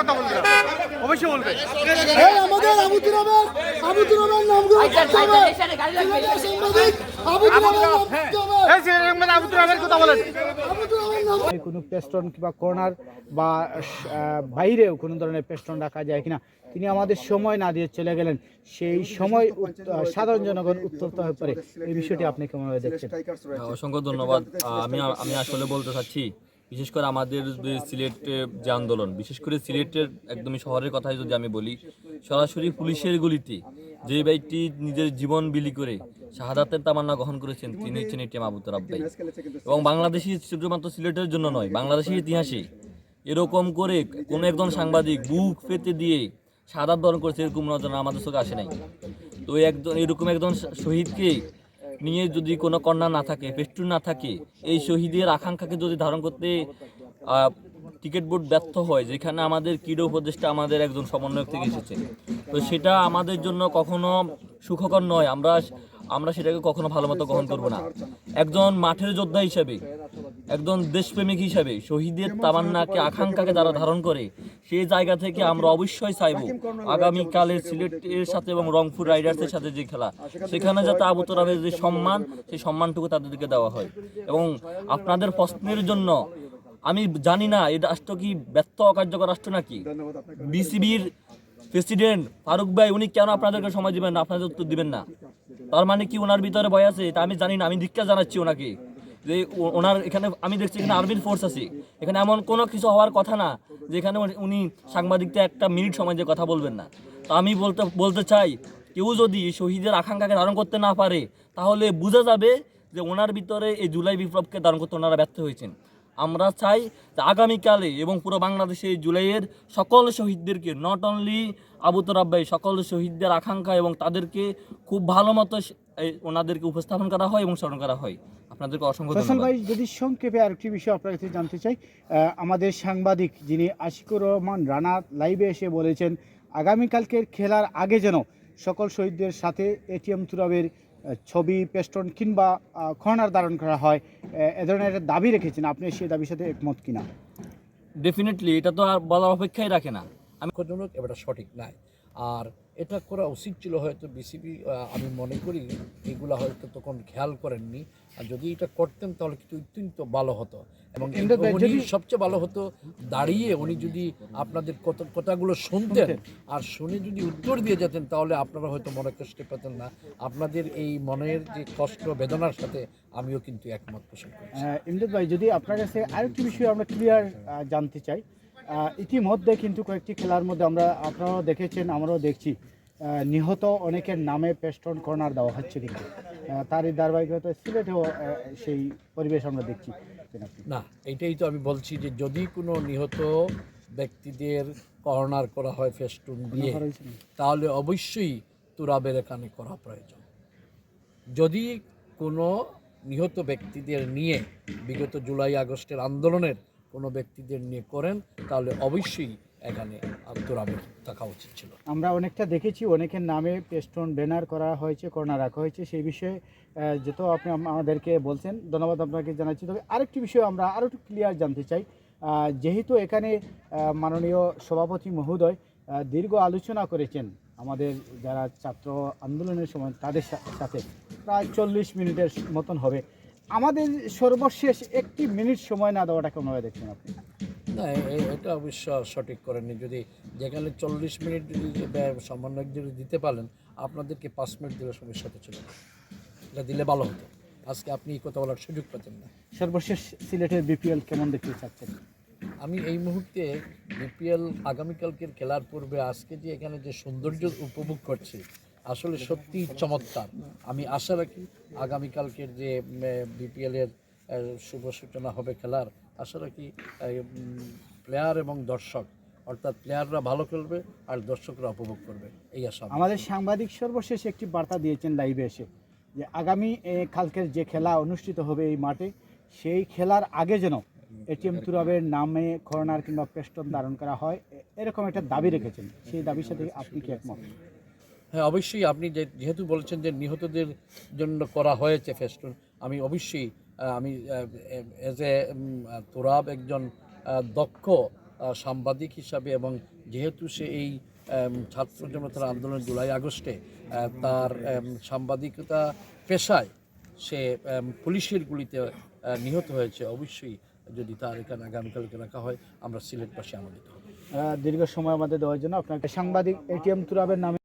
কথা বলবে অবশ্যই বলবে। এই আমাদের আবুদুর রহমান নামগুলো সাংবাদিক আবুদুর রহমান আবুদুর রহমানের কথা বলেন। কোনো পেস্টন কিংবা কর্নার বা বাইরেও কোনো ধরনের পেস্টন রাখা যায় কিনা তিনি আমাদের সময় না দিয়ে চলে গেলেন, সেই সময় সাধারণ জনগণ উত্তপ্ত হয়ে পড়ে। এই বিষয়টি আপনি কেমনভাবে দেখছেন? অসংখ্য ধন্যবাদ। আমি আসলে বলতে চাচ্ছি, বিশেষ করে আমাদের যে সিলেটের যে আন্দোলন, বিশেষ করে সিলেটের একদমই শহরের কথাই যদি আমি বলি, সরাসরি পুলিশের গুলিতে যে ব্যক্তি নিজের জীবন বিলি করে শাহাদাতের তামান্না গ্রহণ করেছেন তিনি হচ্ছেন এটিএম আবু তোরাব ভাই। এবং বাংলাদেশি শুধুমাত্র সিলেটের জন্য নয়, বাংলাদেশের ইতিহাসে এরকম করে কোনো একজন সাংবাদিক বুক পেতে দিয়ে শাহাদাত বরণ করেছে এরকম নজর আমাদের চোখে আসে নাই। তো এরকম একজন শহীদকে নিয়ে যদি কোনো কন্যা না থাকে, পেস্টুন না থাকে, এই শহীদের আকাঙ্ক্ষাকে যদি ধারণ করতে টিকিট বোর্ড ব্যর্থ হয়, যেখানে আমাদের ক্রীড়া উপদেষ্টা আমাদের একজন সমন্বয়ক থেকে এসেছে, তো সেটা আমাদের জন্য কখনো সুখকর নয়। আমরা সেটাকে কখনো ভালো মতো গ্রহণ করবো না। একজন মাঠের যোদ্ধা হিসাবে, একজন দেশপ্রেমিক হিসাবে শহীদের তামান্নাকে আকাঙ্ক্ষাকে যারা ধারণ করে, সেই জায়গা থেকে আমরা অবশ্যই চাইব আগামীকালের সিলেটের সাথে এবং রংপুর রাইডার্সের সাথে যে খেলা, সেখানে যাতে আবু তোরাবের যে সম্মান, সেই সম্মানটুকু তাদেরকে দেওয়া হয়। এবং আপনাদের প্রশ্নের জন্য আমি জানি না এই রাষ্ট্র কি ব্যর্থ অকার্যকর রাষ্ট্র নাকি। বিসিবির প্রেসিডেন্ট ফারুক ভাই উনি কেন আপনাদেরকে সময় দিবেন না, আপনাদের উত্তর দিবেন না? তার মানে কি ওনার ভিতরে ভয় আছে? তা আমি জানি না। আমি ধিক্কার জানাচ্ছি ওনাকে যে ওনার এখানে আমি দেখছি এখানে আর্মির ফোর্স আছে, এখানে এমন কোনো কিছু হওয়ার কথা না যেখানে উনি সাংবাদিকদের একটা মিনিট সময় যে কথা বলবেন না। তো আমি বলতে চাই, কেউ যদি শহীদের আকাঙ্ক্ষাকে ধারণ করতে না পারে, তাহলে বোঝা যাবে যে ওনার ভিতরে এই জুলাই বিপ্লবকে ধারণ করতে ওনারা ব্যর্থ হয়েছেন। আমরা চাই যে আগামীকালে এবং পুরো বাংলাদেশে জুলাইয়ের সকল শহীদদেরকে, নট অনলি আবু তোরাব ভাই, সকল শহীদদের আকাঙ্ক্ষা এবং তাদেরকে খুব ভালো মতো ওনাদেরকে উপস্থাপন করা হয় এবং স্মরণ করা হয়। আপনাদেরকে অসংখ্য ধন্যবাদ। ভাই, যদি সংক্ষেপে আরেকটি বিষয় আপনার কাছে জানতে চাই, আমাদের সাংবাদিক যিনি আশিকুর রহমান রানা লাইভে এসে বলেছেন আগামীকালকের খেলার আগে যেন সকল শহীদদের সাথে এটিএম তুরাবের ছবি, পেস্টন কিংবা কর্নার ধারণ করা হয়, এ ধরনের একটা দাবি রেখেছেন। আপনি সেই দাবির সাথে একমত কিনা? ডেফিনেটলি এটা তো আর বলার অপেক্ষাই রাখে না। দুঃখজনক, এটা সঠিক নয়। আর এটা করা উচিত ছিল হয়তো বিসিবি, আমি মনে করি এগুলো হয়তো তখন খেয়াল করেননি। আর যদি এটা করতেন তাহলে কিন্তু অত্যন্ত ভালো হতো। এবং উনি সবচেয়ে ভালো হতো দাঁড়িয়ে উনি যদি আপনাদের কথাগুলো শুনতেন আর শুনে যদি উত্তর দিয়ে যেতেন, তাহলে আপনারা হয়তো মনে কষ্ট পেতেন না। আপনাদের এই মনের যে কষ্ট বেদনার সাথে আমিও কিন্তু একমত পোষণ করি। ইমদাদ ভাই, যদি আপনার কাছে আরেকটি বিষয় আমরা ক্লিয়ার জানতে চাই, ইতিমধ্যে কিন্তু কয়েকটি খেলার মধ্যে আপনারাও দেখেছেন, আমরাও দেখছি, নিহত অনেকের নামে পেস্টন কর্নার দেওয়া হচ্ছে, কিন্তু তারই ধারাবাহিকতা সিলেটেও সেই পরিবেশ আমরা দেখছি না। এটাই তো আমি বলছি যে যদি কোনো নিহত ব্যক্তিদের কর্নার করা হয় ফেস্টুন দিয়ে, তাহলে অবশ্যই তুরাবের এখানে করা প্রয়োজন। যদি কোনো নিহত ব্যক্তিদের নিয়ে বিগত জুলাই আগস্টের আন্দোলনের কোনো ব্যক্তিদের নিয়ে করেন, তাহলে অবশ্যই এখানে তুরাবের থাকা উচিত ছিল। আমরা অনেকটা দেখেছি, অনেকের নামে পেস্টন ব্যানার করা হয়েছে, কর্নার রাখা হয়েছে। সেই বিষয়ে যেহেতু আপনি আমাদেরকে বলছেন, ধন্যবাদ আপনাকে জানাচ্ছি। তবে আরেকটি বিষয় আমরা আরও একটু ক্লিয়ার জানতে চাই, যেহেতু এখানে মাননীয় সভাপতি মহোদয় দীর্ঘ আলোচনা করেছেন আমাদের যারা ছাত্র আন্দোলনের সময় তাদের সাথে, প্রায় 40 মিনিটের মতন হবে, আমাদের সর্বশেষ 1 মিনিট সময় না দেওয়াটা কেমনভাবে দেখছেন আপনি? না, এটা অবশ্য সঠিক করেননি। যদি যেখানে 40 মিনিট যদি সমন্বয়ক যদি দিতে পারেন, আপনাদেরকে 5 মিনিট দিলে সমস্যা তো ছিল, এটা দিলে ভালো হতো। আজকে আপনি এই কথা বলার সুযোগ পেতেন না। সর্বশেষ সিলেটের বিপিএল কেমন দেখতে চাচ্ছেন? আমি এই মুহূর্তে বিপিএল আগামীকালকের খেলার পূর্বে আজকে যে এখানে যে সৌন্দর্য উপভোগ করছি, আসলে সত্যি চমৎকার। আমি আশা রাখি আগামীকালকের যে বিপিএলের শুভ সূচনা হবে খেলার, আশা রাখি প্লেয়ার এবং দর্শক, অর্থাৎ প্লেয়াররা ভালো খেলবে আর দর্শকরা উপভোগ করবে, এই আশা। আমাদের সাংবাদিক সর্বশেষ একটি বার্তা দিয়েছেন লাইভে এসে, যে আগামী কালকের যে খেলা অনুষ্ঠিত হবে এই মাঠে, সেই খেলার আগে যেন এটিএম তুরাবের নামে কর্নার কিংবা পেস্টন ধারণ করা হয়, এরকম একটা দাবি রেখেছেন। সেই দাবির সাথে আপনি কি একমত? হ্যাঁ, অবশ্যই। আপনি যেহেতু বলেছেন যে নিহতদের জন্য করা হয়েছে ফেস্টুন, আমি অবশ্যই এজ এ তুরাব একজন দক্ষ সাংবাদিক হিসাবে, এবং যেহেতু সে এই ছাত্র জনতার আন্দোলন জুলাই আগস্টে তার সাংবাদিকতা পেশায় সে পুলিশের গুলিতে নিহত হয়েছে, অবশ্যই যদি তার এখানে আগামীকালকে রাখা হয় আমরা সিলেটবাসী আনন্দিত হব। দীর্ঘ সময় আমাদের দেওয়ার জন্য আপনাকে সাংবাদিক এটিএম তুরাবের নামে